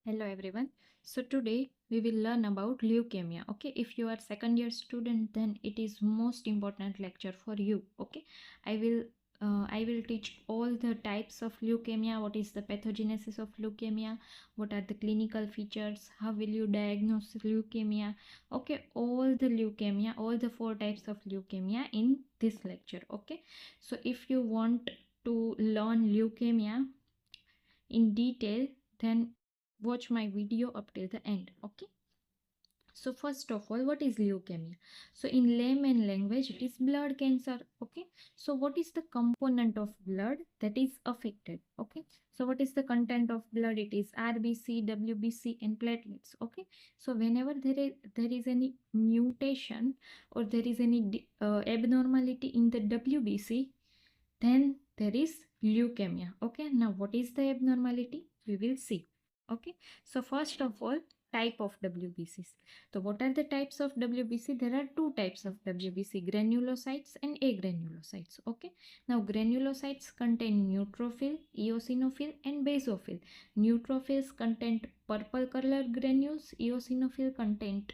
Hello everyone. So today we will learn about leukemia. Okay, if you are second year student, then it is most important lecture for you. Okay, I will I will teach all the types of leukemia. What is the pathogenesis of leukemia? What are the clinical features? How will you diagnose leukemia? Okay, all the leukemia, all the four types of leukemia in this lecture. Okay, so if you want to learn leukemia in detail, then watch my video up till the end. Okay, so first of all, what is leukemia? So in layman language, it is blood cancer. Okay, so what is the component of blood that is affected? Okay, so what is the content of blood? It is RBC, WBC and platelets. Okay, so whenever there is any mutation or there is any abnormality in the WBC, then there is leukemia. Okay, now what is the abnormality? We will see. Okay, so first of all, type of WBCs. So what are the types of WBC? There are two types of WBC, granulocytes and agranulocytes. Okay, now granulocytes contain neutrophil, eosinophil and basophil. Neutrophils contain purple color granules, eosinophil contain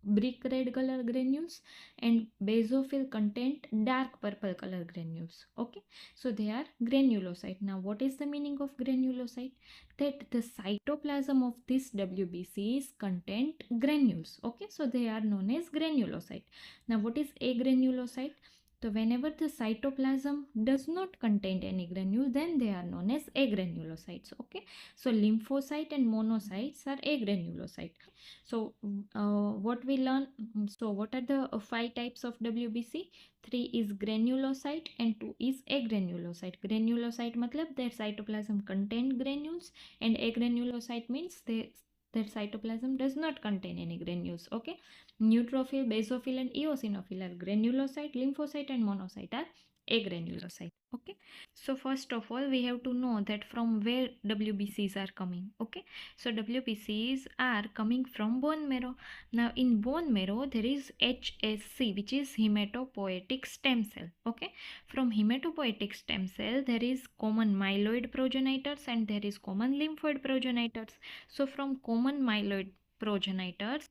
brick red color granules, and basophil content dark purple color granules. Okay, so they are granulocyte. Now what is the meaning of granulocyte? That the cytoplasm of this WBCs content granules. Okay, so they are known as granulocyte. Now what is agranulocyte? So whenever the cytoplasm does not contain any granule, then they are known as agranulocytes. Okay, so lymphocyte and monocytes are agranulocyte. So what we learn, so what are the five types of WBC? Three is granulocyte and two is agranulocyte. Granulocyte matlab their cytoplasm contain granules, and agranulocyte means their cytoplasm does not contain any granules. Okay, neutrophil, basophil and eosinophil are granulocyte, lymphocyte and monocyte are agranulocyte. Okay, so first of all we have to know that from where WBCs are coming. Okay, so WBCs are coming from bone marrow. Now in bone marrow there is HSC, which is hematopoietic stem cell. Okay, from hematopoietic stem cell there is common myeloid progenitors and there is common lymphoid progenitors. So from common myeloid progenitors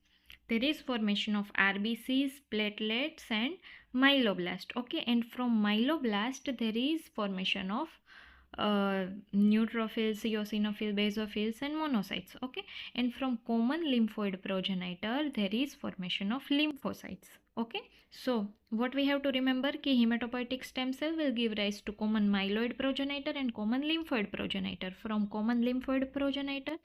there is formation of RBCs, platelets and myeloblast. Okay, and from myeloblast there is formation of neutrophils, eosinophils, basophils and monocytes. Okay, and from common lymphoid progenitor there is formation of lymphocytes. Okay, so what we have to remember ki hematopoietic stem cell will give rise to common myeloid progenitor and common lymphoid progenitor. From common lymphoid progenitor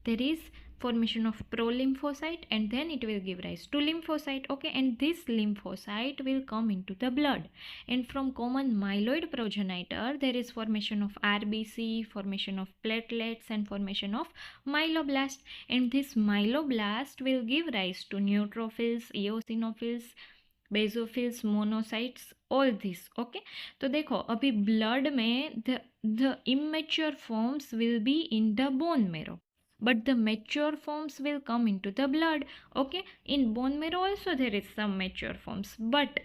there is formation of prolymphocyte and then it will give rise to lymphocyte. Okay, and this lymphocyte will come into the blood, and from common myeloid progenitor there is formation of RBC, formation of platelets and formation of myeloblast, and this myeloblast will give rise to neutrophils, eosinophils, basophils, monocytes, all this. Okay, तो देखो अभी blood में the immature forms will be in the bone marrow, but the mature forms will come into the blood. Okay, in bone marrow also there is some mature forms, but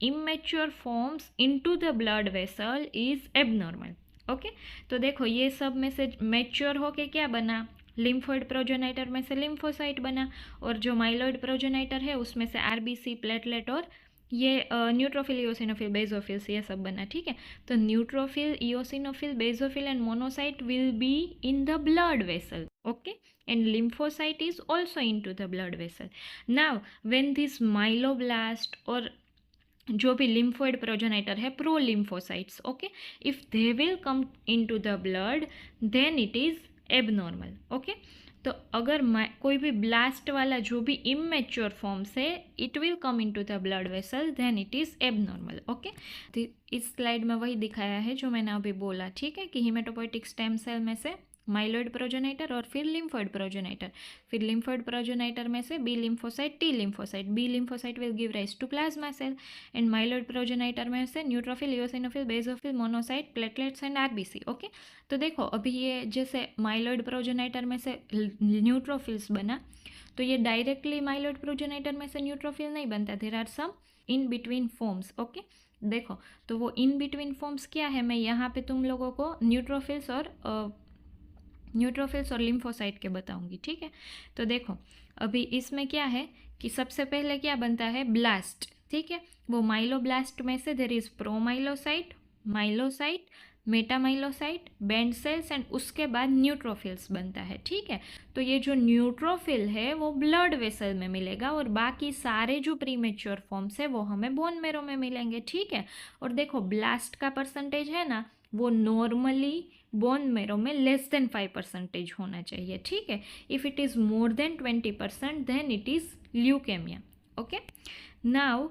immature forms into the blood vessel is abnormal. Okay, तो देखो ये सब में से mature होके क्या बना, lymphoid progenitor में से लिम्फोसाइट बना, और जो माइलॉइड प्रोजेनाइटर है उसमें से आरबीसी, प्लेटलेट और ये न्यूट्रोफिल, इओसिनोफिल, बेसोफिल्स ये सब बना. ठीक है, तो neutrophil, eosinophil, basophil and monocyte will be in the blood vessel. Okay, and lymphocyte is also into the blood vessel. Now when this myeloblast or जो भी lymphoid progenitor है, prolymphocytes, okay, if they will come into the blood then it is abnormal. okay, तो अगर कोई भी blast वाला जो भी इमेच्योर फॉर्म्स है it will come into the blood vessel, then it is abnormal. Okay, इस स्लाइड में वही दिखाया है जो मैंने अभी बोला. ठीक है, कि हिमेटोपोइटिक स्टेम सेल में से माइलॉइड प्रोजेनाइटर और फिर लिम्फोइड प्रोजेनाइटर, फिर लिम्फोइड प्रोजेनाइटर में से B lymphocyte, T lymphocyte, B lymphocyte will give rise to plasma cell, and myeloid progenitor में से neutrophil, eosinophil, basophil, monocyte, platelets and RBC. Okay, तो देखो अभी ये जैसे माइलॉइड प्रोजेनाइटर में से न्यूट्रोफिल्स बना, तो ये डायरेक्टली माइलॉइड प्रोजेनाइटर में से न्यूट्रोफिल नहीं बनता, there are some in between forms. Okay, देखो तो वो इन बिटवीन फॉर्म्स क्या है, मैं यहाँ पे तुम लोगों को न्यूट्रोफिल्स और न्यूट्रोफिल्स और लिम्फोसाइट के बताऊंगी, ठीक है। तो देखो अभी इसमें क्या है कि सबसे पहले क्या बनता है, ब्लास्ट, ठीक है। वो माइलोब्लास्ट में से there is promyelocyte, myelocyte, metamyelocyte, band cells and उसके बाद न्यूट्रोफिल्स बनता है, ठीक है। तो ये जो न्यूट्रोफिल है वो ब्लड वेसल में मिलेगा और बाकी सारे जो प्रीमेच्योर फॉर्म्स है वो हमें बोन मेरो में मिलेंगे, ठीक है। और देखो ब्लास्ट का परसेंटेज है ना, वो नॉर्मली बोन मेरो में लेस देन 5% होना चाहिए, ठीक है। If it is more than 20% then it is leukemia, okay. Now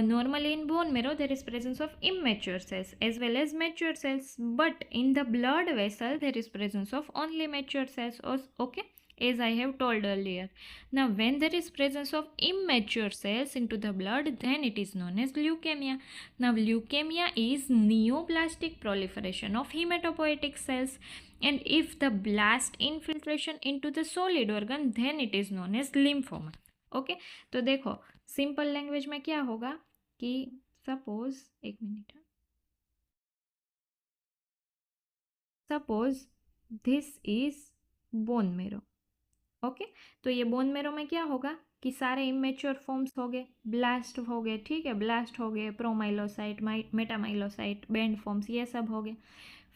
normally in bone marrow there is presence of immature cells as well as mature cells, but in the blood vessel there is presence of only mature cells, okay, as I have told earlier. Now when there is presence of immature cells into the blood, then it is known as leukemia. Now leukemia is neoplastic proliferation of hematopoietic cells, and if the blast infiltration into the solid organ, then it is known as lymphoma, okay. तो देखो simple language में क्या होगा कि suppose, एक minute, suppose this is bone marrow, okay. तो ये bone marrow में क्या होगा कि सारे इमेच्योर फॉर्म्स हो गए, ब्लास्ट हो गए, ठीक है, ब्लास्ट हो गए, प्रोमाइलोसाइट, मेटामाइलोसाइट, बैंड फॉर्म्स, ये सब हो गए।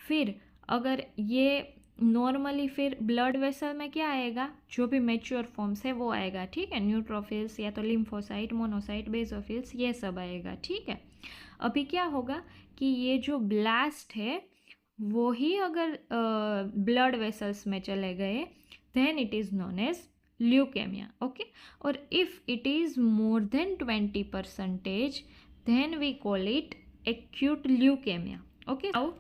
फिर अगर ये नॉर्मली फिर ब्लड वेसल में क्या आएगा, जो भी मेच्योर फॉर्म्स है वो आएगा, ठीक है, न्यूट्रोफिल्स या तो लिम्फोसाइट, मोनोसाइट, बेसोफिल्स, ये सब आएगा, ठीक है। अभी क्या होगा कि ये जो ब्लास्ट है वो ही अगर ब्लड वेसल्स में चले गए, then it is known as leukaemia, okay. और if it is more than 20%, then we call it acute leukaemia, okay. Now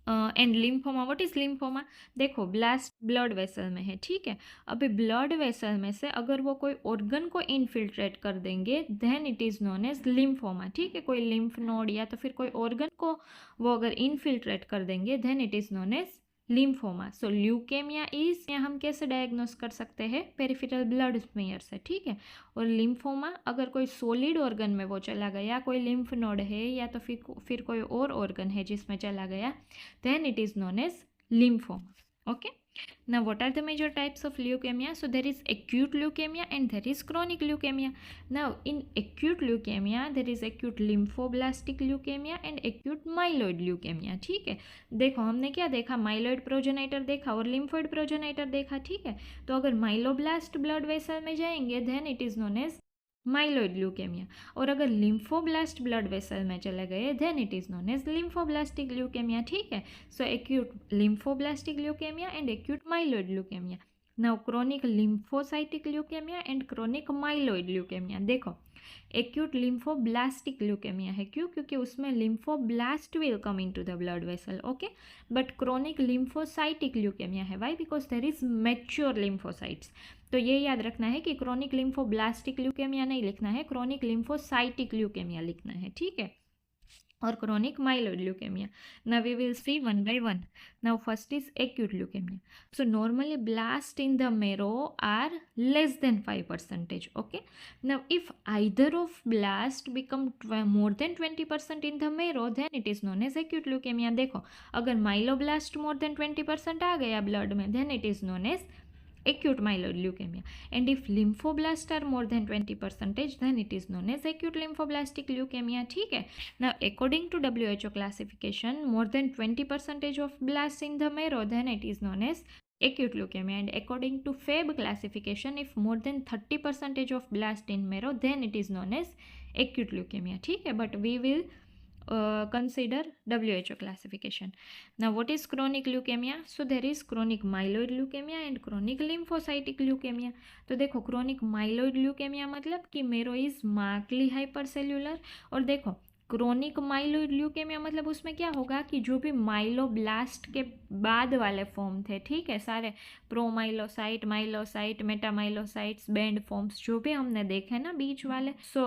and lymphoma, what is lymphoma, देखो ब्लास्ट ब्लड वेसल में है, ठीक है। अभी ब्लड वेसल में से अगर वो कोई ऑर्गन को इन्फिल्ट्रेट कर देंगे, then it is known as lymphoma, ठीक है। कोई लिम्फ नोड या तो फिर कोई ऑर्गन को वो अगर इन्फिल्ट्रेट कर देंगे, then it is known as lymphoma. So leukemia is, हम कैसे डायग्नोस कर सकते हैं, पेरिफेरल ब्लड स्मीयर से, ठीक है। और लिम्फोमा अगर कोई सॉलिड ऑर्गन में वो चला गया, कोई लिम्फ नोड है या तो फिर कोई और ऑर्गन है जिसमें चला गया, then it is known as lymphoma, okay. Now what are the major types of leukemia? So there is acute leukemia and there is chronic leukemia. Now in acute leukemia there is acute lymphoblastic leukemia and acute myeloid leukemia, ठीक है। देखो हमने क्या देखा, myeloid progenitor देखा और lymphoid progenitor देखा, ठीक है। तो अगर माइलोब्लास्ट ब्लड वेसल में जाएंगे, then it is known as myeloid leukaemia, और अगर लिम्फोब्लास्ट ब्लड वेसल में चले गए, then it is known as lymphoblastic leukaemia, ठीक है। So acute lymphoblastic leukaemia and acute myeloid leukaemia. Now chronic lymphocytic leukaemia and chronic myeloid leukaemia. देखो acute lymphoblastic leukaemia है, क्यों, क्योंकि उसमें lymphoblast will come in to the blood vessel, okay. But chronic lymphocytic leukaemia है, why, because there is mature lymphocytes. तो ये याद रखना है कि क्रोनिक लिम्फोब्लास्टिक ल्यूकेमिया नहीं लिखना है, क्रोनिक लिम्फोसाइटिक ल्यूकेमिया लिखना है, ठीक है। और chronic myeloid leukaemia. Now we will see one by one. Now first is acute leukemia. So normally blast in the marrow are less than 5%. Okay. Now if either of blast become more than 20% in the marrow, then it is known as acute leukemia. देखो अगर myeloblast more than 20% आ गया blood में, then it is known as acute myeloid leukemia. And if lymphoblasts are more than 20%, then it is known as acute lymphoblastic leukemia, ठीक है. Now according to WHO classification, more than 20% of blasts in the marrow, then it is known as acute leukemia. And according to FAB classification, if more than 30% of blast in marrow, then it is known as acute leukemia, ठीक है. But we will consider WHO classification. Now what is chronic leukemia? So there is chronic myeloid leukemia and chronic lymphocytic leukemia. तो देखो chronic myeloid leukemia मतलब कि मेरो is markedly हाइपरसेल्यूलर, और देखो chronic myeloid leukaemia मतलब उसमें क्या होगा कि जो भी माइलोब्लास्ट के बाद वाले फॉर्म थे, ठीक है, सारे प्रोमाइलोसाइट, माइलोसाइट, मेटामाइलोसाइट्स, बैंड फॉर्म्स जो भी हमने देखे ना बीच वाले, सो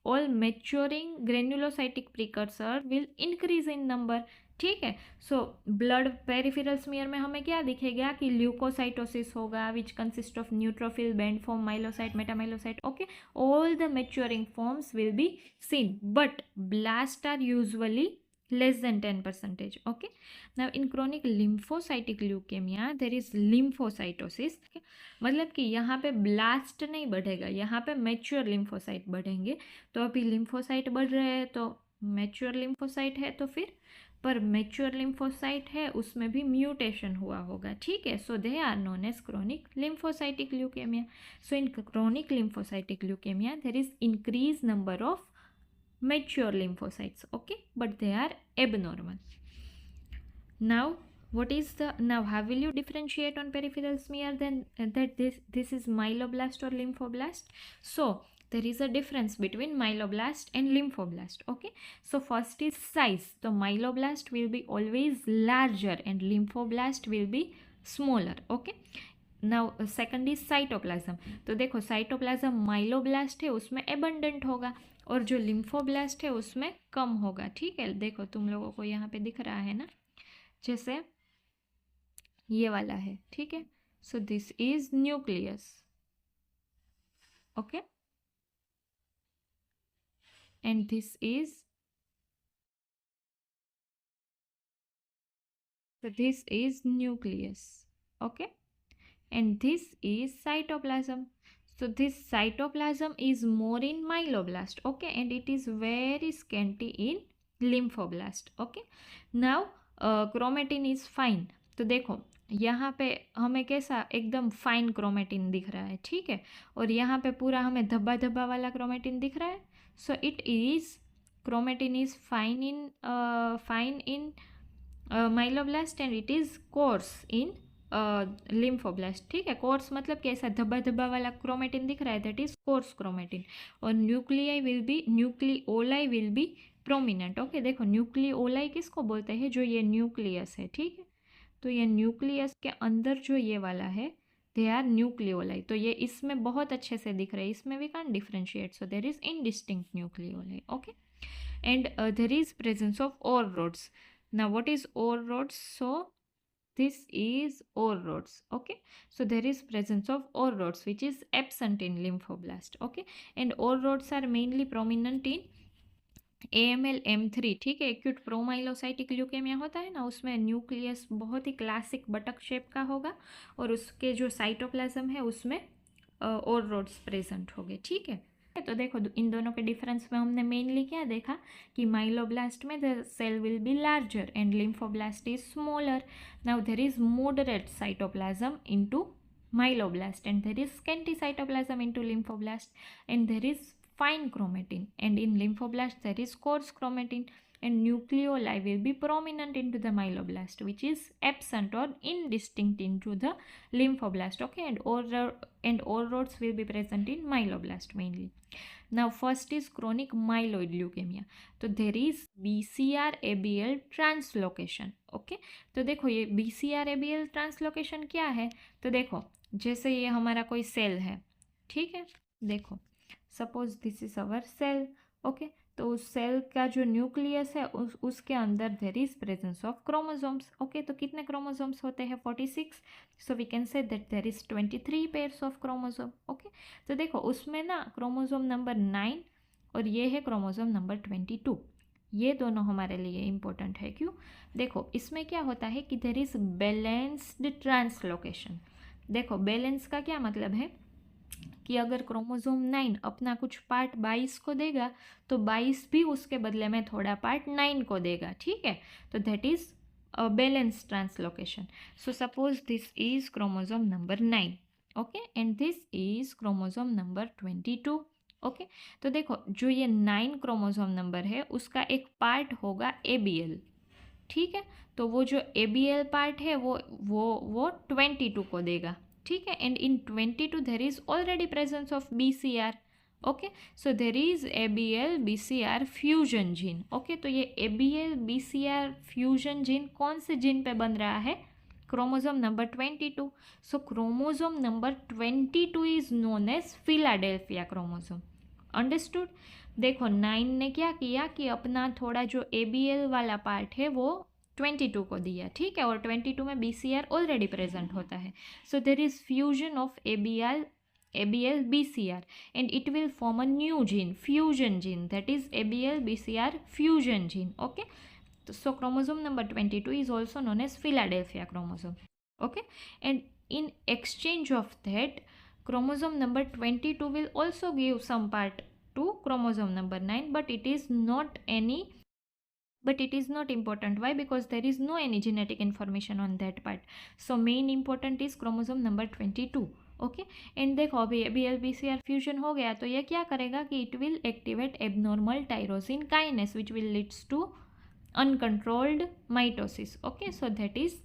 all maturing granulocytic precursor will increase in number, ठीक है. सो ब्लड पेरिफेरल स्मीयर में हमें क्या दिखेगा कि ल्यूकोसाइटोसिस होगा which consist of neutrophil, band form, myelocyte, metamyelocyte, okay. All the maturing forms will be seen, but blast are usually less than 10%. Okay, now in chronic lymphocytic leukemia there is lymphocytosis. Okay? मतलब कि यहाँ पे blast नहीं बढ़ेगा, यहाँ पे mature lymphocyte बढ़ेंगे. तो अभी लिम्फोसाइट बढ़ रहे हैं तो मैच्योर लिम्फोसाइट है, तो फिर पर मैच्योर लिम्फोसाइट है उसमें भी म्यूटेशन हुआ होगा. ठीक है, so they are known as chronic lymphocytic leukaemia. So in chronic lymphocytic leukaemia there is increase number of mature lymphocytes. Okay, but they are abnormal. Now what is the, now how will you differentiate on peripheral smear then that this is myeloblast or lymphoblast? So there is a difference between myeloblast and lymphoblast. Okay, so first is size. So myeloblast will be always larger and lymphoblast will be smaller. Okay, now second is cytoplasm. तो देखो cytoplasm myeloblast है उसमें abundant होगा और जो lymphoblast है उसमें कम होगा. ठीक है, देखो तुम लोगों को यहाँ पे दिख रहा है ना, जैसे ये वाला है. ठीक है, सो this is nucleus. Okay, and this is nucleus. Okay, and this is cytoplasm. So this cytoplasm is more in myeloblast. Okay, and it is very scanty in lymphoblast. Okay, now chromatin is fine. तो देखो यहाँ पे हमें कैसा एकदम fine chromatin दिख रहा है. ठीक है, और यहाँ पे पूरा हमें धब्बा धब्बा वाला क्रोमेटिन दिख रहा है. So it is chromatin is fine in myeloblast and it is coarse in lymphoblast. ठीक है, कोर्स मतलब कैसा धब्बा धब्बा वाला क्रोमेटिन दिख रहा है, दैट इज कोर्स क्रोमेटिन. और nucleoli will be prominent. Okay, देखो न्यूक्लियोलाई किसको बोलते हैं, जो ये न्यूक्लियस है. ठीक है, तो ये न्यूक्लियस के अंदर जो ये वाला है दे आर न्यूक्लियोलाई. तो ये इसमें बहुत अच्छे से दिख रहे हैं, इसमें we can differentiate. So there is indistinct nucleoli. Okay, and there is presence of Auer rods. Now what is Auer rods? So this is OR rods. Okay, so there is presence of OR rods which is absent in lymphoblast. Okay, and OR rods are mainly prominent in AML M3. ठीक है, acute promyelocytic leukaemia होता है ना, उसमें nucleus बहुत ही classic बटक shape का होगा और उसके जो साइटोप्लाज्म है उसमें OR rods प्रेजेंट होंगे. ठीक है, तो देखो इन दोनों के डिफरेंस में हमने मेनली क्या देखा कि माइलोब्लास्ट में the cell will be larger and lymphoblast is smaller. Now there is moderate cytoplasm into myeloblast and there is scanty cytoplasm into lymphoblast and there is fine chromatin, and in lymphoblast there is coarse chromatin and nucleoli will be prominent into the myeloblast which is absent or indistinct into the lymphoblast. Okay, and OR rods will be present in myeloblast mainly. Now first is chronic myeloid leukemia. तो there is BCR-ABL translocation. Okay, तो देखो ये BCR-ABL translocation क्या है. तो देखो जैसे ये हमारा कोई सेल है. ठीक है, देखो suppose this is our cell. Okay, तो उस सेल का जो न्यूक्लियस है उसके अंदर there is presence of chromosomes. Okay, तो कितने क्रोमोसोम्स होते हैं? 46. So we can say that there is 23 pairs of chromosome. Okay, तो देखो उसमें ना क्रोमोसोम नंबर 9 और ये है क्रोमोसोम नंबर 22. ये दोनों हमारे लिए इम्पोर्टेंट है. क्यों? देखो इसमें क्या होता है कि देर इज बैलेंस्ड ट्रांसलोकेशन. देखो बैलेंस का क्या मतलब है कि अगर क्रोमोसोम 9 अपना कुछ पार्ट 22 को देगा तो 22 भी उसके बदले में थोड़ा पार्ट 9 को देगा. ठीक है, तो that is a balance translocation. So suppose this is chromosome number 9. Okay, and this is chromosome number 22. Okay, तो देखो जो ये 9 क्रोमोसोम नंबर है उसका एक पार्ट होगा ABL. ठीक है, तो वो जो ABL पार्ट है वो 22 को देगा. ठीक है, and in 22 there is already presence of BCR. Okay, so there is ABL BCR fusion gene. Okay, तो ये ABL BCR फ्यूजन जीन कौन से जीन पे बन रहा है? Chromosome number 22. So chromosome number 22 is known as Philadelphia chromosome. Understood? देखो 9 ने क्या किया कि अपना थोड़ा जो ABL वाला पार्ट है वो 22 को दिया. ठीक है, और 22 में BCR ऑलरेडी प्रेजेंट होता है. So there is fusion of ABL BCR and it will form a new gene, fusion gene, that is ABL BCR fusion gene. Okay, So chromosome number 22 is also known as Philadelphia chromosome. Okay, and in exchange of that, chromosome number 22 will also give some part to chromosome number 9, but it is not important. Why? Because there is no any genetic information on that part. So main important is chromosome number 22. Okay, and देखो अभी BLBCR fusion हो गया तो ये क्या करेगा कि it will activate abnormal tyrosine kinase which will leads to uncontrolled mitosis. Okay, so that is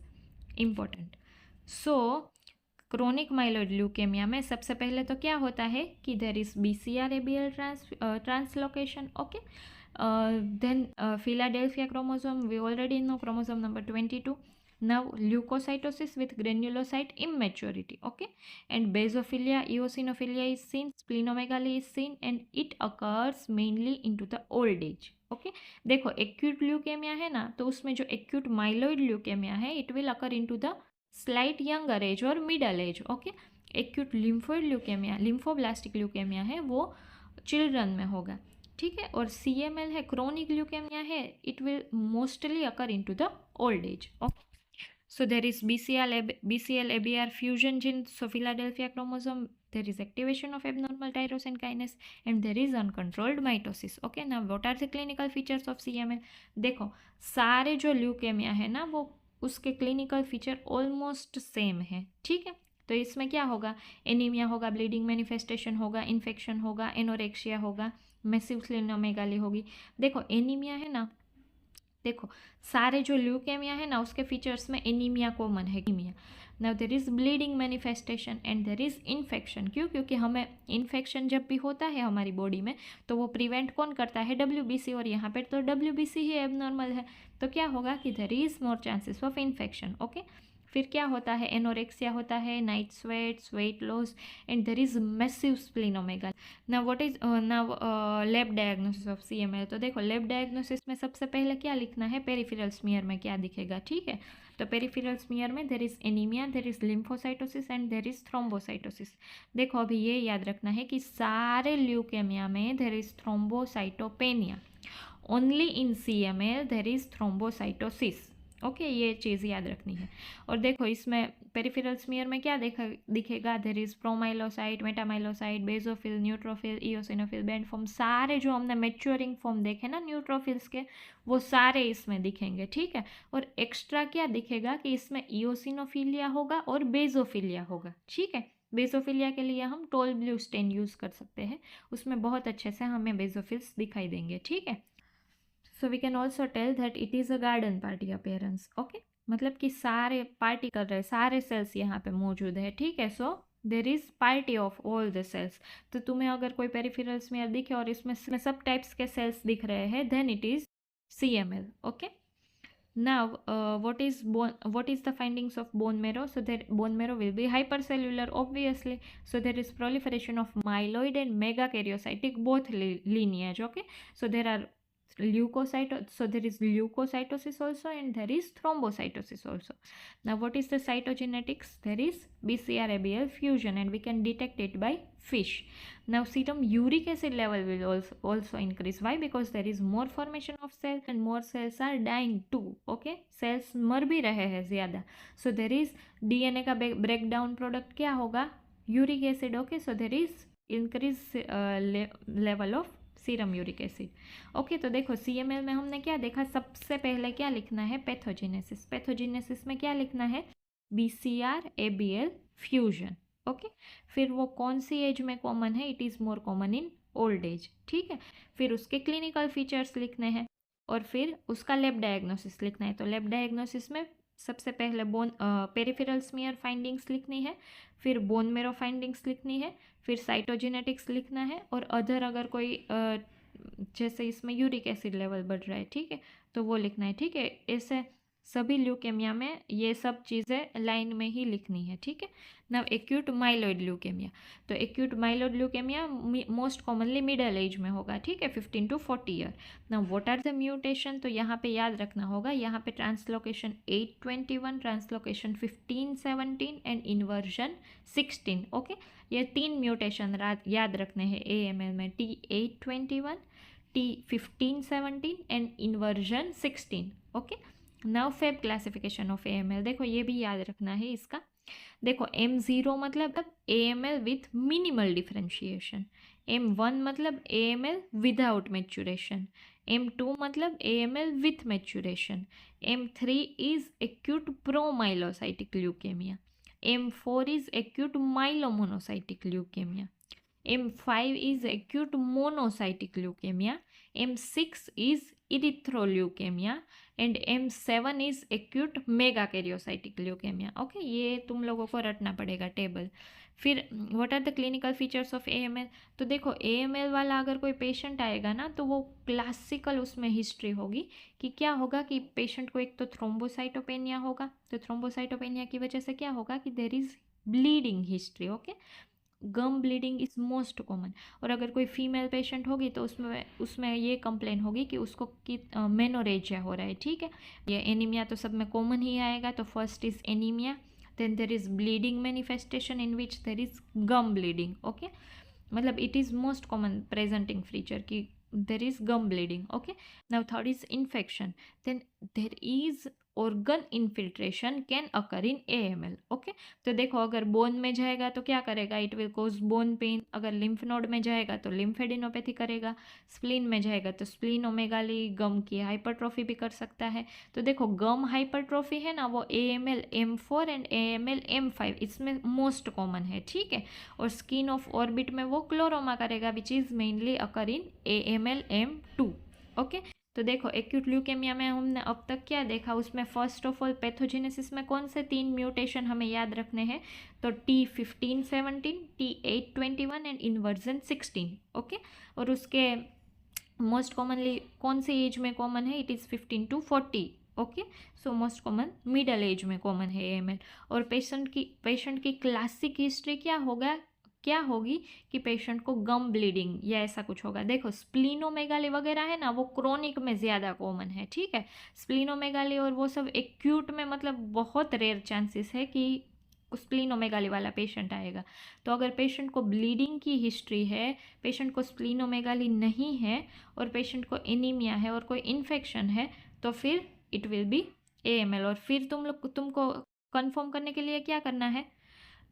important. So chronic myeloid leukemia में सबसे पहले तो क्या होता है कि there is BCR ABL translocation. Okay, then Philadelphia chromosome, we already know chromosome number 22. Now leukocytosis with granulocyte immaturity. Okay, and basophilia, eosinophilia is seen, splenomegaly is seen, and it occurs mainly into the old age. Okay, देखो acute leukaemia है ना, तो उसमें जो acute myeloid leukaemia है it will occur into the slight younger age और middle age. Okay, acute lymphoid leukaemia, lymphoblastic leukaemia है वो चिल्ड्रन में होगा. ठीक है, और CML है, क्रोनिक ल्यूकेमिया है, it will mostly occur into the old age. Okay, so there is BCL ABR fusion gene, so Philadelphia chromosome, there is activation of abnormal tyrosine kinase and there is uncontrolled mitosis. Okay, now what are the clinical features of CML? देखो सारे जो leukaemia है ना वो उसके clinical feature almost same है. ठीक है, तो इसमें क्या होगा, एनीमिया होगा, ब्लीडिंग मैनिफेस्टेशन होगा, इन्फेक्शन होगा, एनोरेक्सिया होगा, मैसिव स्प्लेनोमेगाली होगी. देखो एनीमिया है ना, देखो सारे जो ल्यूकेमिया है ना उसके फीचर्स में एनीमिया कॉमन है. Now there is bleeding manifestation and there is infection. क्यों? क्योंकि हमें इन्फेक्शन जब भी होता है हमारी बॉडी में तो वो प्रिवेंट कौन करता है, WBC, और यहाँ पर तो WBC ही एबनॉर्मल है तो क्या होगा कि there is more chances of infection. Okay, फिर क्या होता है, एनोरेक्सिया होता है, night sweats, weight loss and there is massive splenomegaly. Now what is now lab diagnosis of CML. तो देखो लैब डायग्नोसिस में सबसे पहले क्या लिखना है, पेरिफेरल स्मीयर में क्या दिखेगा. ठीक है, तो पेरिफेरल स्मीयर में there is anaemia, there is lymphocytosis and there is thrombocytosis. देखो अभी ये याद रखना है कि सारे ल्यूकेमिया में there is thrombocytopenia, only in CML there is thrombocytosis. Okay, ये चीज़ याद रखनी है. और देखो इसमें पेरिफेरल स्मीयर में क्या दिखेगा, there is promyelocyte, metamyelocyte, basophil, neutrophil, eosinophil, band form, सारे जो हमने मैच्योरिंग फॉर्म देखे ना न्यूट्रोफिल्स के वो सारे इसमें दिखेंगे. ठीक है, और एक्स्ट्रा क्या दिखेगा कि इसमें इओसिनोफिलिया होगा और बेजोफिलिया होगा. ठीक है, बेजोफिलिया के लिए हम टोल ब्लू स्टेन यूज़ कर सकते हैं, उसमें बहुत अच्छे से हमें बेजोफिल्स दिखाई देंगे. ठीक है, so we can also tell that it is a garden party appearance. Okay, मतलब कि सारे पार्टी कर रहे, सारे सेल्स यहाँ पे मौजूद है. ठीक है, so there is party of all the cells. तो तुम्हें अगर कोई पेरिफेरल्स में दिखे और इसमें सब टाइप्स के सेल्स दिख रहे हैं then it is CML. Okay, now what is the findings of bone marrow? So that bone marrow will be hypercellular obviously, so there is proliferation of myeloid and megakaryocytic both lineage. Okay, so there are so there is leukocytosis also and there is thrombocytosis also. Now what is the cytogenetics? There is BCR ABL fusion and we can detect it by fish. Now serum uric acid level will also increase. Why? Because there is more formation of cells and more cells are dying too. Okay, cells मर भी रहे हैं ज़्यादा. So there is DNA का breakdown product क्या होगा, uric acid. Okay, so there is increase level of serum uric acid. Okay, तो देखो CML में हमने क्या देखा, सबसे पहले क्या लिखना है, पैथोजेनेसिस. पैथोजेनेसिस में क्या लिखना है, BCR ABL फ्यूजन. ओके, फिर वो कौन सी एज में कॉमन है, it is more common in old age. ठीक है, फिर उसके क्लिनिकल फीचर्स लिखने हैं और फिर उसका लैब डायग्नोसिस लिखना है. तो लैब डायग्नोसिस में सबसे पहले पेरिफेरल स्मीयर फाइंडिंग्स लिखनी है, फिर बोन मेरो फाइंडिंग्स लिखनी है, फिर साइटोजेनेटिक्स लिखना है और अदर अगर कोई जैसे इसमें यूरिक एसिड लेवल बढ़ रहा है, ठीक है, तो वो लिखना है. ठीक है, ऐसे सभी ल्यूकेमिया में ये सब चीज़ें लाइन में ही लिखनी है. ठीक है, नाउ एक्यूट माइलॉइड ल्यूकेमिया. तो acute myeloid leukemia most commonly middle age में होगा. ठीक है, 15 to 40 year. Now what are the mutation, तो यहाँ पे याद रखना होगा, यहाँ पे translocation 821, translocation 1517 and inversion 16. Okay, ये 3 म्यूटेशन याद रखने हैं AML में, T821, T1517 and inversion 16. Okay. Now Feb classification of AML, देखो ये भी याद रखना है इसका। देखो M0 मतलब AML with minimal differentiation, M1 मतलब AML विदाउट मैच्यूरेशन, M2 मतलब AML with maturation, M3 is acute promyelocytic leukaemia, M4 is acute myelomonocytic leukaemia, M5 is acute monocytic leukemia, M6 is erythroleukemia and M7 is acute megakaryocytic leukemia. Okay, ये तुम लोगों को रटना पड़ेगा table. फिर what are the clinical features of AML, तो देखो AML वाला अगर कोई पेशेंट आएगा ना तो वो क्लासिकल उसमें हिस्ट्री होगी कि क्या होगा कि पेशेंट को एक तो थ्रोम्बोसाइटोपेनिया होगा, तो थ्रोम्बोसाइटोपेनिया की वजह से क्या होगा कि there is bleeding history. Okay, gum bleeding is most common. और अगर कोई फीमेल पेशेंट होगी तो उसमें उसमें ये कंप्लेन होगी कि उसको कि मेनोरेजिया हो रहा है। ठीक है, ये एनीमिया तो सब में कॉमन ही आएगा। तो first is anaemia, then there is bleeding manifestation in which there is gum bleeding. Okay, मतलब it is most common presenting feature कि there is gum bleeding. Okay, now third is infection, then there is organ infiltration can occur in AML. Okay, तो देखो अगर bone में जाएगा तो क्या करेगा, it will cause bone pain. अगर लिम्फ नोड में जाएगा तो लिम्फेडिनोपैथी करेगा, स्प्लीन में जाएगा तो स्प्लीनोमेगाली, गम की हाइपरट्रॉफी भी कर सकता है। तो देखो गम हाइपरट्रॉफी है ना, वो AML M4 and AML M5 इसमें मोस्ट कॉमन है। ठीक है, और स्किन ऑफ ऑर्बिट में वो क्लोरोमा करेगा which is mainly occur in AML M2। Okay, तो देखो एक्यूट ल्यूकेमिया में हमने अब तक क्या देखा, उसमें फर्स्ट ऑफ ऑल पैथोजेनेसिस में कौन से 3 म्यूटेशन हमें याद रखने हैं, तो T1517, T821 and inversion 16। Okay, और उसके मोस्ट कॉमनली कौन सी एज में कॉमन है, it is 15 to 40। Okay, so most common middle age में कॉमन है AML। और पेशेंट की क्लासिक हिस्ट्री क्या होगी कि पेशेंट को गम ब्लीडिंग या ऐसा कुछ होगा। देखो स्प्लीनोमेगाली वगैरह है ना, वो क्रोनिक में ज़्यादा कॉमन है। ठीक है, स्प्लीनोमेगाली और वो सब एक्यूट में मतलब बहुत रेयर चांसेस है कि स्प्लीनोमेगाली वाला पेशेंट आएगा। तो अगर पेशेंट को ब्लीडिंग की हिस्ट्री है, पेशेंट को स्प्लीनोमेगाली नहीं है और पेशेंट को एनीमिया है और कोई इन्फेक्शन है, तो फिर इट विल बी AML। और फिर तुमको कंफर्म करने के लिए क्या करना है,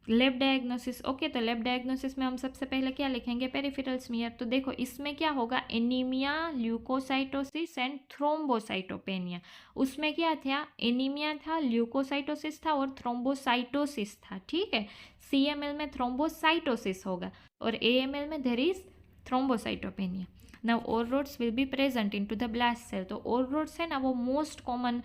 लेब डायग्नोसिस। ओके, तो लेब डायग्नोसिस में हम सबसे पहले क्या लिखेंगे, पेरिफेरल स्मीयर। तो देखो इसमें क्या होगा, एनीमिया, ल्यूकोसाइटोसिस एंड थ्रोम्बोसाइटोपेनिया। उसमें क्या था, एनीमिया था, ल्यूकोसाइटोसिस था और थ्रोम्बोसाइटोसिस था। ठीक है, CML में थ्रोम्बोसाइटोसिस होगा और AML में there is thrombocytopenia. Now Auer rods will be present in to the blast cell. तो ओरोड्स है ना, वो मोस्ट कॉमन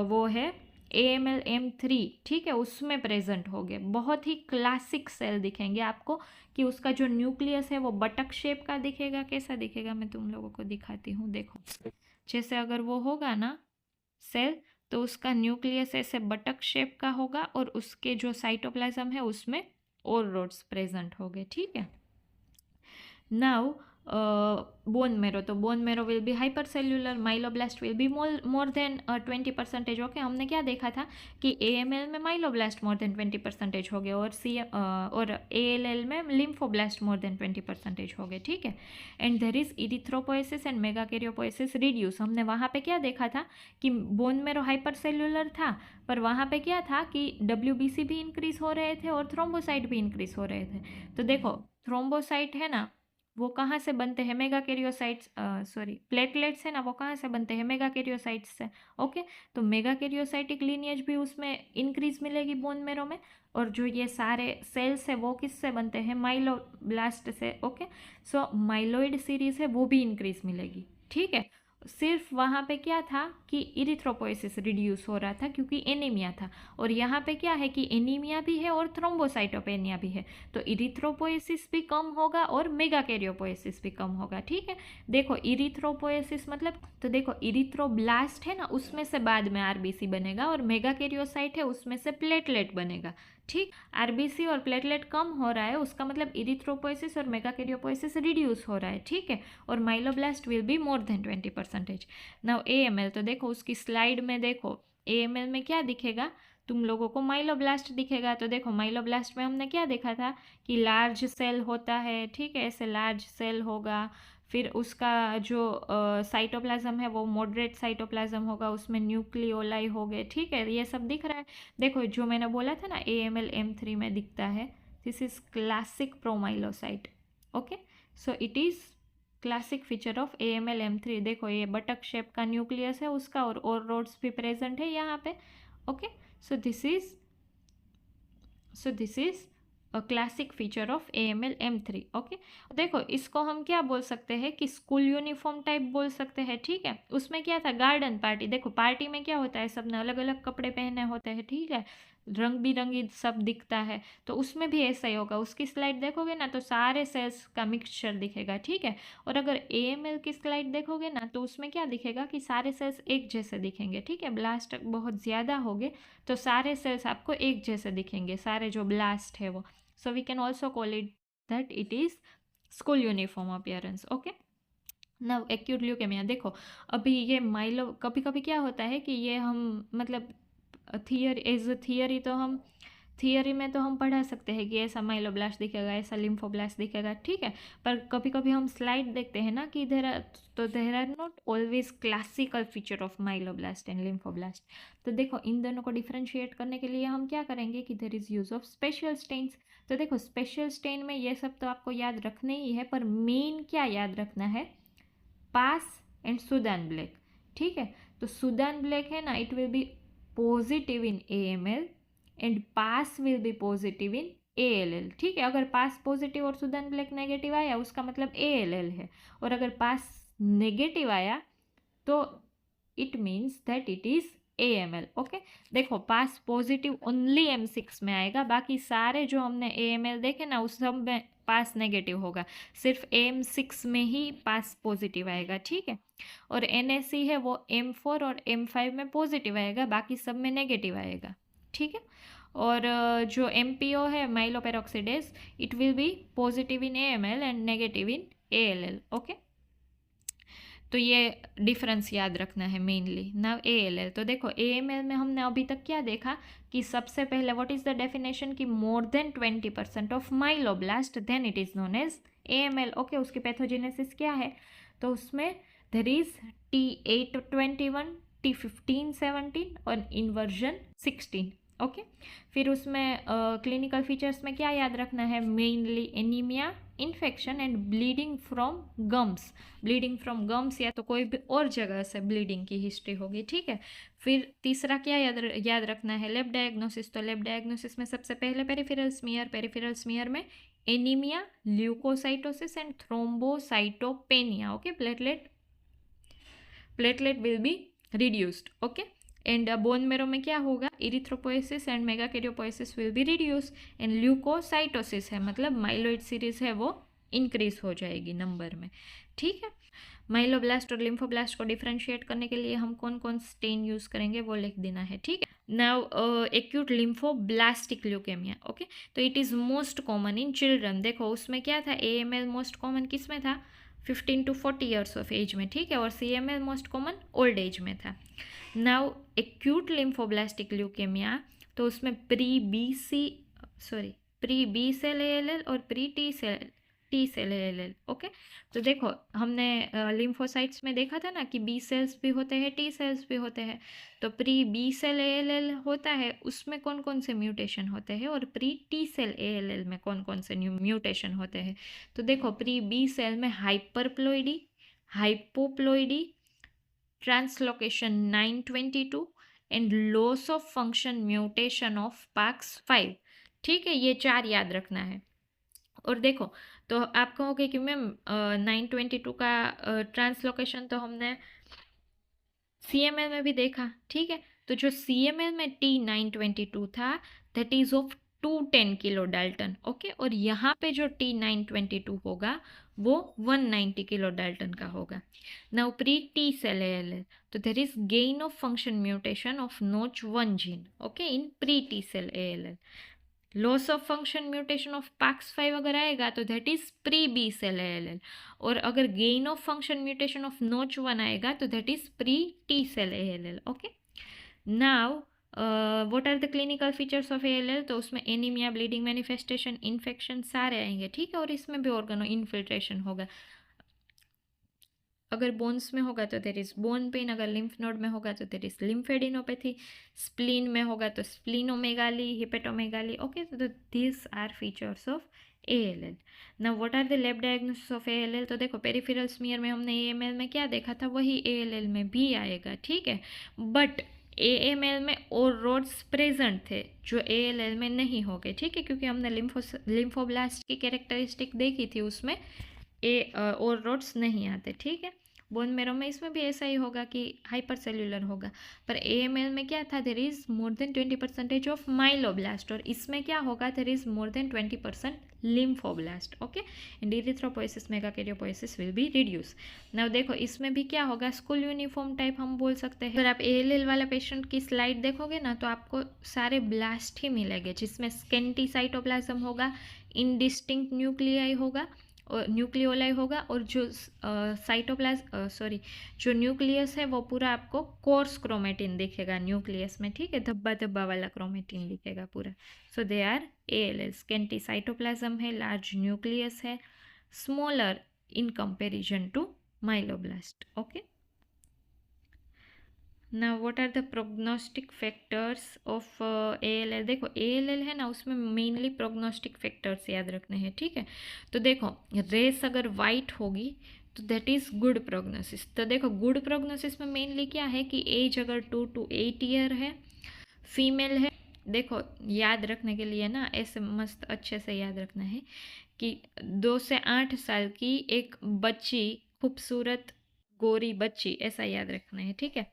वो है AML M3। ठीक है, उसमें प्रेजेंट हो गए, बहुत ही क्लासिक सेल दिखेंगे आपको कि उसका जो न्यूक्लियस है वो बटक शेप का दिखेगा। कैसा दिखेगा मैं तुम लोगों को दिखाती हूँ। देखो जैसे अगर वो होगा ना सेल, तो उसका न्यूक्लियस ऐसे बटक शेप का होगा और उसके जो साइटोप्लाज्म है उसमें ओरोड्स प्रेजेंट हो गए। ठीक है, नाउ बोन मेरो, तो bone marrow will be hyper cellular, myeloblast will be more than 20%। Okay, हमने क्या देखा था कि AML में माइलोब्लास्ट मोर देन 20% हो गए और ALL में लिम्फोब्लास्ट मोर देन 20% हो गए। ठीक है, and there is erythropoiesis and megakaryopoiesis reduce. हमने वहाँ पे क्या देखा था कि बोन मेरो हाइपर सेल्यूलर था, पर वहाँ पे क्या था कि WBC भी इंक्रीज हो रहे थे और थ्रोम्बोसाइट भी इंक्रीज हो रहे थे। तो देखो थ्रोम्बोसाइट है ना, वो कहाँ से बनते हैं, मेगाकैरियोसाइट्स, प्लेटलेट्स है ना, वो कहाँ से बनते हैं, मेगाकैरियोसाइट्स से। ओके, तो मेगाकैरियोसाइटिक लीनियज भी उसमें इंक्रीज मिलेगी बोन मेरो में। और जो ये सारे सेल्स है वो किससे बनते हैं, माइलोब्लास्ट से। ओके, सो माइलोइड सीरीज है वो भी इंक्रीज मिलेगी। ठीक है, सिर्फ वहाँ पे क्या था कि इरिथ्रोपोएसिस रिड्यूस हो रहा था क्योंकि एनीमिया था, और यहाँ पे क्या है कि एनीमिया भी है और थ्रोम्बोसाइटोपेनिया भी है, तो इरिथ्रोपोएसिस भी कम होगा और मेगाकैरियोपोएसिस भी कम होगा। ठीक है, देखो इरिथ्रोपोएसिस मतलब, तो देखो इरिथ्रोब्लास्ट है ना, उसमें से बाद में RBC बनेगा और मेगाकैरियोसाइट है उसमें से प्लेटलेट बनेगा। ठीक, RBC और प्लेटलेट कम हो रहा है, उसका मतलब इरिथ्रोपोएसिस और मेगाकैरियोपोएसिस रिड्यूस हो रहा है। ठीक है, और myeloblast will be more than 20%। Now AML, तो देखो उसकी स्लाइड में देखो AML में क्या दिखेगा, तुम लोगों को माइलोब्लास्ट दिखेगा। तो देखो माइलोब्लास्ट में हमने क्या देखा था कि लार्ज सेल होता है। ठीक है, ऐसे लार्ज सेल होगा, फिर उसका जो साइटोप्लाज्म है वो मॉडरेट साइटोप्लाज्म होगा, उसमें न्यूक्लियोलाई हो गए, ठीक है, ये सब दिख रहा है। देखो जो मैंने बोला था ना AML M3 में दिखता है, this is classic promyelocyte. Okay, so it is classic feature of AML M3। देखो ये बटक शेप का न्यूक्लियस है उसका, और रोड्स भी प्रेजेंट है यहाँ पे। Okay, so this is a classic feature of AML M3। Okay, देखो इसको हम क्या बोल सकते हैं कि स्कूल यूनिफॉर्म टाइप बोल सकते हैं, ठीक है। उसमें क्या था, गार्डन पार्टी। देखो पार्टी में क्या होता है, सबने अलग अलग कपड़े पहने होते हैं, ठीक है, रंग बिरंगी सब दिखता है, तो उसमें भी ऐसा ही होगा। उसकी स्लाइड देखोगे ना तो सारे सेल्स का मिक्सचर दिखेगा, ठीक है। और अगर AML की स्लाइड देखोगे ना तो उसमें क्या दिखेगा कि सारे सेल्स एक जैसे दिखेंगे, ठीक है। ब्लास्ट बहुत ज़्यादा हो गए तो सारे सेल्स आपको एक जैसे दिखेंगे, सारे जो ब्लास्ट है वो। So we can also call it that it is school uniform appearance. Okay, now acute leukemia. देखो अभी ये माइलो, कभी कभी क्या होता है कि ये हम मतलब थियरी, एज अ थियरी तो हम थियरी में तो हम पढ़ा सकते हैं कि ऐसा माइलोब्लास्ट दिखेगा, ऐसा लिम्फोब्लास्ट दिखेगा, ठीक है। पर कभी कभी हम स्लाइड देखते हैं ना कि there are not always classical feature of myeloblast and lymphoblast. तो देखो इन दोनों को डिफ्रेंशिएट करने के लिए हम क्या करेंगे कि there is use of special stains. तो देखो स्पेशल स्टेन में ये सब तो आपको याद रखने ही है, पर मेन क्या याद रखना है, पास एंड सुदान ब्लैक, ठीक है। तो सुदान ब्लैक है ना, it will be positive in AML and pass will be positive in ALL, ठीक है। अगर पास पॉजिटिव और सुदान ब्लैक नेगेटिव आया उसका मतलब ALL है, और अगर पास नेगेटिव आया तो it means that it is AML। Okay, देखो पास पॉजिटिव ओनली M6 में आएगा, बाकी सारे जो हमने AML देखे ना उस सब में पास नेगेटिव होगा, सिर्फ M6 में ही पास पॉजिटिव आएगा, ठीक है। और NAC है वो M4 और M5 में पॉजिटिव आएगा, बाकी सब में नेगेटिव आएगा, ठीक है। और जो MPO है myeloperoxidase, it will be positive in AML and negative in ALL। Okay, तो ये डिफरेंस याद रखना है मेनली। नाउ ALL, तो देखो AML में हमने अभी तक क्या देखा कि सबसे पहले व्हाट इज द डेफिनेशन कि more than 20% of myeloblast then it is known as AML। Okay, उसकी पैथोजेनेसिस क्या है, तो उसमें देर इज T821, T1517 और इन्वर्जन 16। ओके, फिर उसमें क्लिनिकल फीचर्स में क्या याद रखना है, mainly anaemia, infection and bleeding from gums. Bleeding from gums या तो कोई भी और जगह से ब्लीडिंग की हिस्ट्री होगी, ठीक है। फिर तीसरा क्या याद रखना है, लैब डायग्नोसिस। तो लैब डायग्नोसिस में सबसे पहले पेरिफेरल स्मीयर में anaemia, leukocytosis and thrombocytopenia. Okay, platelet will be reduced. Okay, and bone marrow में क्या होगा, erythropoiesis and megakaryopoiesis will be reduce, and leukocytosis है मतलब माइलोइड सीरीज है वो इंक्रीज हो जाएगी नंबर में, ठीक है। माइलोब्लास्ट और लिम्फोब्लास्ट को डिफ्रेंशिएट करने के लिए हम कौन कौन स्टेन यूज करेंगे वो लिख देना है, ठीक है। Now acute lymphoblastic leukaemia. Okay, तो it is most common in children. देखो उसमें क्या था, AML मोस्ट कॉमन किस में था, 15 to 40 ईयर्स ऑफ एज में, ठीक है, और CML most common old age में था। नाउ एक्यूट लिम्फोब्लास्टिक ल्यूकेमिया, तो उसमें प्री बी सेल ALL और pre T cell ALL। Okay, तो देखो हमने लिम्फोसाइट्स में देखा था ना कि B सेल्स भी होते हैं, T सेल्स भी होते हैं। तो प्री बी सेल ALL होता है, उसमें कौन कौन से म्यूटेशन होते हैं, और प्री टी सेल ALL में कौन कौन से म्यूटेशन होते हैं। तो देखो प्री बी सेल में hyperploidy, hypoploidy, translocation 922 and loss of function mutation of PAX5, ठीक है, ये 4 याद रखना है। और देखो तो आप कहोगे कि मैम 922 का ट्रांसलोकेशन तो हमने CML में भी देखा, ठीक है। तो जो CML में T922 था that is of 210 kilo Dalton. Okay, और यहाँ पे जो T922 होगा वो 190 किलो डाल्टन का होगा। Now pre T cell ALL, तो there is gain of function mutation of notch 1 gene, okay, in pre T cell ALL। Loss of function mutation of PAX5 अगर आएगा तो that is pre B cell ALL, और अगर gain of function mutation of notch 1 आएगा तो that is pre T cell ALL। Okay, now what are the clinical features of ALL, तो उसमें anaemia, bleeding manifestation, infection सारे आएंगे, ठीक है, और इसमें भी ऑर्गेनो इन्फिल्ट्रेशन होगा। अगर बोन्स में होगा तो देर इज बोन पेन, अगर लिम्फ नोड में होगा तो देर इज लिम्फेडिनोपैथी, स्प्लीन में होगा तो स्प्लीनोमेगाली, हिपेटोमेगाली. ओके, तो this are features of ALL. Now what are the lab diagnosis of ALL? तो देखो पेरिफेरल स्मीयर में हमने AML में क्या देखा था, वही ALL में भी आएगा. ठीक है, बट AML में और रोड्स प्रेजेंट थे जो ALL में नहीं हो गए. ठीक है, क्योंकि हमने लिम्फोब्लास्ट की कैरेक्टरिस्टिक देखी थी, उसमें और रोड्स नहीं आते. ठीक है, बोन मेरो में इसमें भी ऐसा ही होगा कि हाइपर सेल्यूलर होगा. पर AML में क्या था, there is more than 20% of myeloblast, और इसमें क्या होगा, there is more than 20% lymphoblast. Okay, and erythropoiesis megakaryopoiesis will be reduce. Now देखो इसमें भी क्या होगा, स्कूल यूनिफॉर्म टाइप हम बोल सकते हैं. अगर आप ALL वाला पेशेंट की स्लाइड देखोगे ना, तो आपको सारे ब्लास्ट ही मिलेंगे, जिसमें स्केंटी साइटोप्लाज्म होगा, इनडिस्टिंक्ट न्यूक्लियाई होगा और न्यूक्लियोलाई होगा, और जो जो न्यूक्लियस है वो पूरा आपको कोर्स क्रोमेटिन दिखेगा न्यूक्लियस में. ठीक है, धब्बा धब्बा वाला क्रोमेटिन दिखेगा पूरा. So they are ALL. Scanty cytoplasm है, लार्ज न्यूक्लियस है, smaller in comparison to myeloblast. Okay, ना what are the prognostic factors of ALL? देखो ALL है ना, उसमें मेनली प्रोग्नोस्टिक फैक्टर्स याद रखने हैं. ठीक है, तो देखो रेस अगर वाइट होगी तो दैट इज़ गुड प्रोग्नोसिस. तो देखो गुड प्रोग्नोसिस में मेनली क्या है कि एज अगर 2 to 8 ईयर है, फीमेल है. देखो याद रखने के लिए ना, ऐसे मस्त अच्छे से याद रखना है कि 2 से 8 साल की एक बच्ची, खूबसूरत गोरी बच्ची, ऐसा याद रखना है. ठीक है,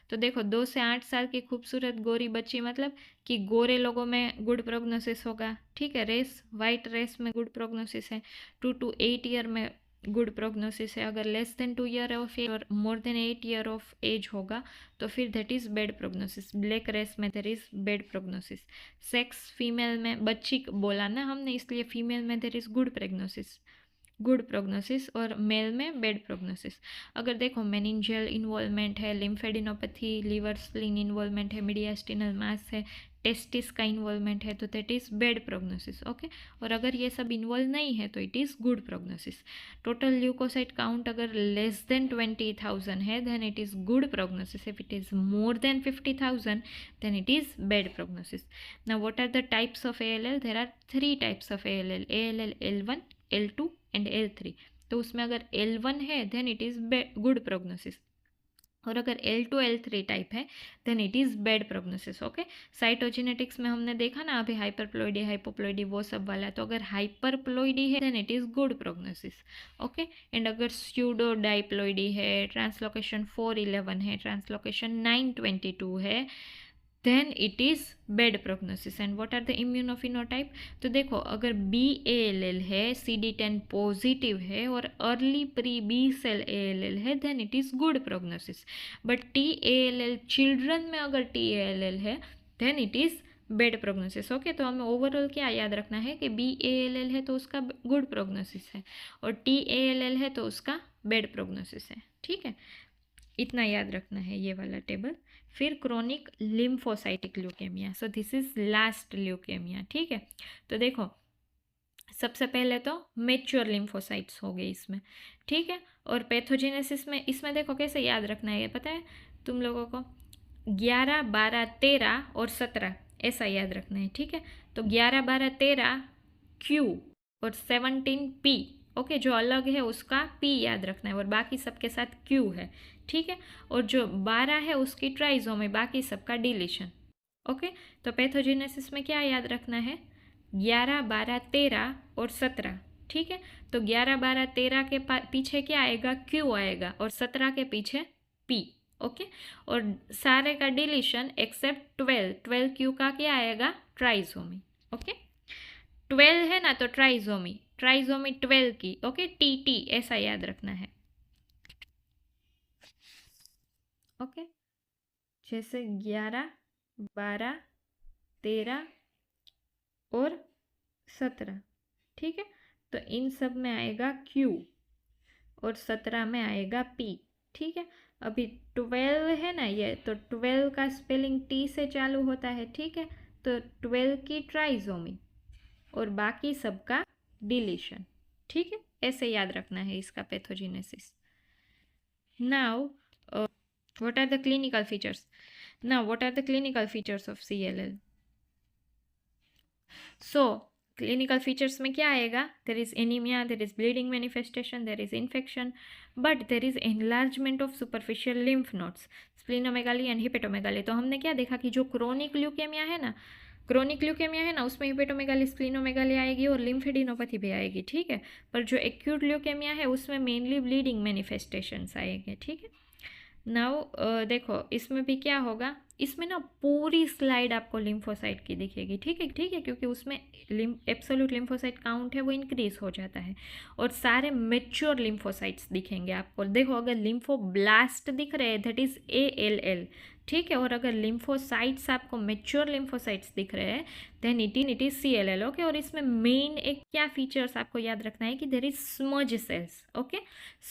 तो देखो 2 से 8 साल की खूबसूरत गोरी बच्ची मतलब कि गोरे लोगों में गुड प्रोग्नोसिस होगा. ठीक है, रेस वाइट रेस में गुड प्रोग्नोसिस है, 2 to 8 ईयर में गुड प्रोग्नोसिस है. अगर less than 2 year of age और more than 8 year of age होगा तो फिर that is bad prognosis. Black race में there is bad prognosis. Sex female में, बच्ची बोला ना हमने, इसलिए फीमेल में देर इज़ गुड प्रोग्नोसिस, और मेल में बैड प्रोग्नोसिस. अगर देखो मेनिंजियल इन्वॉल्वमेंट है, लिम्फेडिनोपैथी, लिवर स्प्लीन इन्वॉल्वमेंट है, मीडियास्टिनल मास है, टेस्टिस का इन्वॉल्वमेंट है, तो that is bad prognosis. Okay, और अगर ये सब इन्वॉल्व नहीं है तो it is good prognosis. Total leukocyte count अगर लेस देन 20,000 है then it is good prognosis. If it is more than 50,000 then it is bad prognosis. Now what are the types of ALL? There are 3 types of ALL: ALL L1, L2 and L3. तो उसमें अगर L1 है then it is good prognosis, और अगर L2 L3 type है then it is bad prognosis. Okay, cytogenetics में हमने देखा ना अभी, हाइपरप्लॉइडी, हाइपोप्लॉइडी, वो सब वाला. तो अगर हाइपरप्लॉइडी है then it is good prognosis. Okay, and अगर स्यूडो डाइप्लॉइडी है, ट्रांसलोकेशन 411 है, ट्रांसलोकेशन 922 है, then it is bad prognosis. And what are the immunophenotype? तो देखो अगर BALL है, CD10 पॉजिटिव है और early pre B cell ALL है then it is good prognosis. But TALL children में अगर TALL है then it is bad prognosis. Okay, तो हमें ओवरऑल क्या याद रखना है कि BALL है तो उसका गुड प्रोग्नोसिस है, और TALL है तो उसका बैड प्रोग्नोसिस है. ठीक है, इतना याद रखना है ये वाला टेबल. फिर chronic lymphocytic leukaemia. So this is last leukaemia. ठीक है, तो देखो सबसे पहले तो मेच्योर लिम्फोसाइट्स हो गए इसमें. ठीक है, और पैथोजेनेसिस में इसमें देखो कैसे याद रखना है, ये पता है तुम लोगों को? 11, 12, 13 और 17 ऐसा याद रखना है. ठीक है, तो 11, 12, 13 Q और 17 P. ओके, जो अलग है उसका P याद रखना है और बाकी सबके साथ Q है. ठीक है, और जो 12 है उसकी ट्राइजोमी, बाकी सबका डिलीशन. ओके, तो पैथोजेनेसिस में क्या याद रखना है? 11, 12, 13 और 17. ठीक है, तो 11, 12, 13 के पीछे क्या आएगा? Q आएगा, और 17 के पीछे P. ओके, और सारे का डिलीशन एक्सेप्ट 12 Q का क्या आएगा? ट्राइजोमी. ओके, 12 है ना तो ट्राइजोमी 12 की. ओके, TT ऐसा याद रखना है. ओके, जैसे 11, 12, 13 और 17. ठीक है, तो इन सब में आएगा Q और 17 में आएगा P. ठीक है, अभी 12 है ना ये, तो 12 का स्पेलिंग T से चालू होता है. ठीक है, तो 12 की ट्राइजोमी और बाकी सबका डिलीशन. ठीक है, ऐसे याद रखना है इसका pathogenesis. Now, what are the clinical features? Now, what are the clinical features of CLL? So, clinical features में क्या आएगा? There is anemia, there is bleeding manifestation, there is infection, but there is enlargement of superficial lymph nodes, splenomegaly and hepatomegaly. तो हमने क्या देखा कि जो chronic leukaemia है ना, उसमें हिपेटोमेगाली, स्प्लीनोमेगाली आएगी और लिम्फेडिनोपैथी भी आएगी, ठीक है. पर जो एक्यूट ल्यूकेमिया है उसमें मेनली ब्लीडिंग मैनिफेस्टेशंस आएंगे, ठीक है. नाउ देखो इसमें भी क्या होगा, इसमें ना पूरी स्लाइड आपको लिम्फोसाइट की दिखेगी, ठीक है, क्योंकि उसमें एब्सोल्यूट लिम्फोसाइट काउंट है वो इंक्रीज हो जाता है और सारे मेच्योर लिम्फोसाइट्स दिखेंगे आपको. देखो अगर लिम्फोब्लास्ट दिख रहे हैं दैट इज ALL, ठीक है, और अगर लिम्फोसाइट्स आपको मेच्योर लिम्फोसाइट्स दिख रहे हैं then it is CLL, okay. और इसमें मेन एक क्या फीचर्स आपको याद रखना है कि there is smudge cells, okay.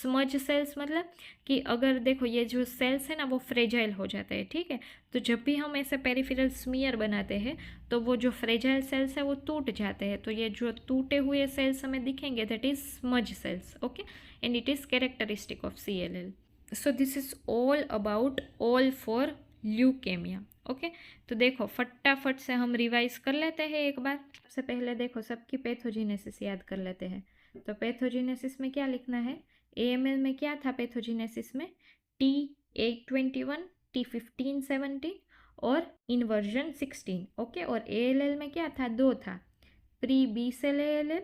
Smudge cells मतलब कि अगर देखो ये जो सेल्स है ना वो फ्रेजाइल हो जाते हैं, ठीक है. तो जब भी हम ऐसे पेरिफेरल स्मीयर बनाते हैं तो वो जो फ्रेजाइल सेल्स है वो टूट जाते हैं. तो ये जो टूटे हुए सेल्स हमें दिखेंगे that is smudge cells, okay. And it is characteristic of CLL. So this is all for leukemia, okay. तो देखो फटाफट से हम रिवाइज कर लेते हैं एक बार. सबसे पहले देखो सबकी पैथोजेनेसिस याद कर लेते हैं. तो पैथोजेनेसिस में क्या लिखना है? AML में क्या था पैथोजेनेसिस में? T821, T1517 और इन्वर्जन 16, ओके. और ALL में क्या था? 2 था, pre B cell ALL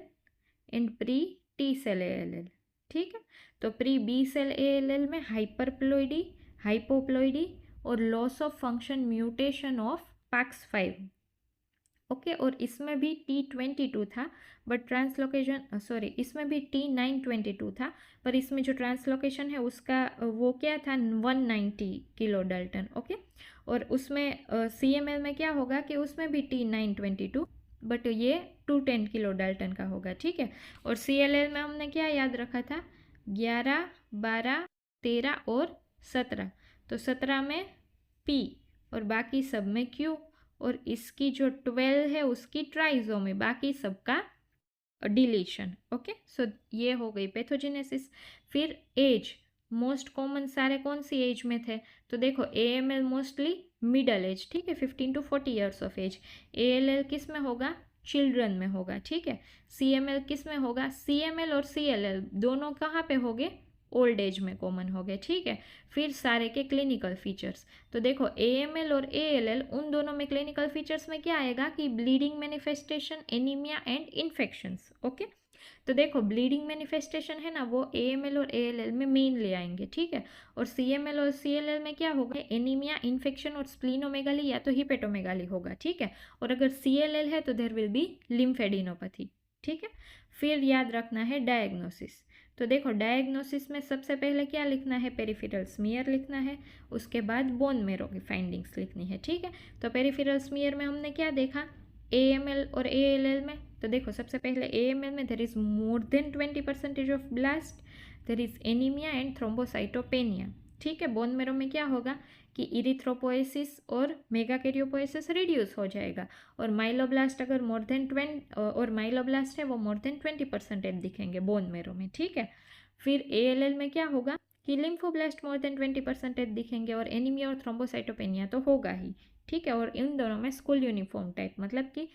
and pre T cell ALL, ठीक है. तो प्री बी सेल ALL में हाइपरप्लॉइडी, हाइपोप्लॉइडी और loss of function mutation of PAX5, okay. और इसमें भी T22 था बट ट्रांसलोकेशन इसमें भी T922 था पर इसमें जो ट्रांसलोकेशन है उसका वो क्या था? 190 किलो डाल्टन, ओके. और उसमें CML में क्या होगा कि उसमें भी T922 बट ये 210 किलो डाल्टन का होगा, ठीक है. और CLL में हमने क्या याद रखा था? 11, 12, 13 और 17. तो 17 में P और बाकी सब में Q और इसकी जो 12 है उसकी ट्राइजोमी, बाकी सबका डिलीशन, ओके. सो ये हो गई पैथोजेनेसिस. फिर एज, मोस्ट कॉमन सारे कौन सी एज में थे? तो देखो AML मोस्टली मिडल एज, ठीक है, 15 to 40 years of age. ALL किस में होगा? चिल्ड्रन में होगा, ठीक है. CML किस में होगा? CML और CLL दोनों कहाँ पे होंगे? ओल्ड एज में कॉमन हो गए, ठीक है. फिर सारे के क्लिनिकल फीचर्स. तो देखो AML और ALL उन दोनों में क्लिनिकल फीचर्स में क्या आएगा कि bleeding manifestation, anaemia and infections, okay. तो देखो ब्लीडिंग मैनिफेस्टेशन है ना वो AML और ALL में मेनली आएंगे, ठीक है. और CML और CLL में क्या होगा? एनीमिया, इन्फेक्शन और स्प्लीनोमेगाली या तो हिपेटोमेगाली होगा, ठीक है. और अगर CLL है तो देर विल बी लिम्फेडिनोपैथी, ठीक है. फिर याद रखना है डायग्नोसिस. तो देखो डायग्नोसिस में सबसे पहले क्या लिखना है? पेरिफेरल स्मीयर लिखना है, उसके बाद बोन मेरो की फाइंडिंग्स लिखनी है, ठीक है. तो पेरिफेरल स्मीयर में हमने क्या देखा AML और ALL में? तो देखो सबसे पहले AML में there is more than 20% of blast, there is anaemia and thrombocytopenia, ठीक है. बोन मेरो में क्या होगा कि इरिथ्रोपोएसिस और मेगाकैरियोपोएसिस रिड्यूस हो जाएगा और माइलोब्लास्ट अगर मोर देन 20 और माइलोब्लास्ट है वो मोर देन 20% दिखेंगे बोन मेरो में, ठीक है. फिर ALL में क्या होगा कि लिम्फोब्लास्ट मोर देन 20% दिखेंगे और एनीमिया और थ्रोम्बोसाइटोपेनिया तो होगा ही, ठीक है. और इन दोनों में स्कूल यूनिफॉर्म टाइप मतलब कि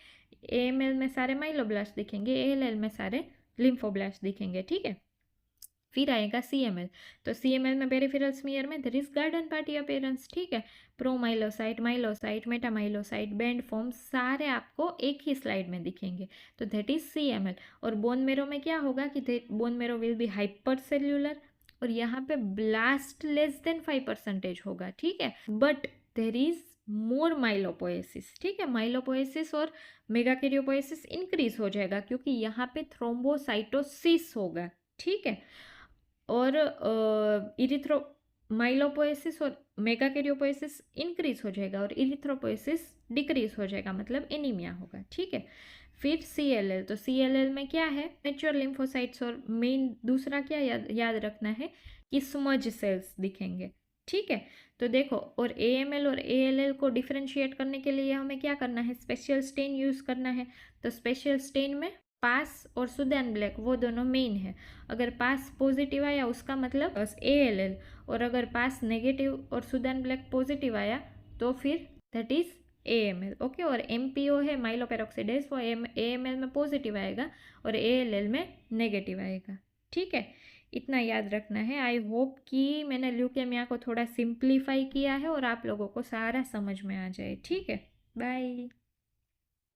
AML में सारे माइलोब्लास्ट दिखेंगे, ALL में सारे लिम्फोब्लास्ट दिखेंगे, ठीक है. फिर आएगा CML. तो CML में पेरिफेरल स्मीयर में there is garden party appearance, ठीक है. Promyelocyte, myelocyte, metamyelocyte, band form सारे आपको एक ही स्लाइड में दिखेंगे. तो दैट इज CML. और बोन मेरो में क्या होगा कि bone marrow will be hyper cellular और यहाँ पे ब्लास्ट लेस देन 5% होगा, ठीक है. बट देर इज मोर माइलोपोएसिस, ठीक है. माइलोपोएसिस और मेगाकैरियोपोएसिस इंक्रीज हो जाएगा क्योंकि यहाँ पे थ्रोम्बोसाइटोसिस होगा, ठीक है. और इरिथ्रो माइलोपोएसिस और मेगाकैरियोपोएसिस इंक्रीज हो जाएगा और इरिथ्रोपोएसिस डिक्रीज हो जाएगा मतलब एनीमिया होगा, ठीक है. फिर CLL. तो CLL में क्या है? मेच्योर लिम्फोसाइट्स और मेन दूसरा क्या याद रखना है कि स्मज सेल्स दिखेंगे, ठीक है. तो देखो और AML और ALL को डिफ्रेंशिएट करने के लिए हमें क्या करना है? स्पेशल स्टेन यूज़ करना है. तो स्पेशल स्टेन में पास और सुदैन ब्लैक वो दोनों मेन है। अगर पास पॉजिटिव आया उसका मतलब ALL, और अगर पास नेगेटिव और सुदैन ब्लैक पॉजिटिव आया तो फिर दैट इज AML। ओके, और MPO है माइलोपेरोक्सीडेज, वो AML में पॉजिटिव आएगा और ALL में नेगेटिव आएगा। ठीक है, इतना याद रखना है। आई होप कि मैंने ल्यूकेमिया को थोड़ा सिंप्लीफाई किया है और आप लोगों को सारा समझ में आ जाए। ठीक है, बाय।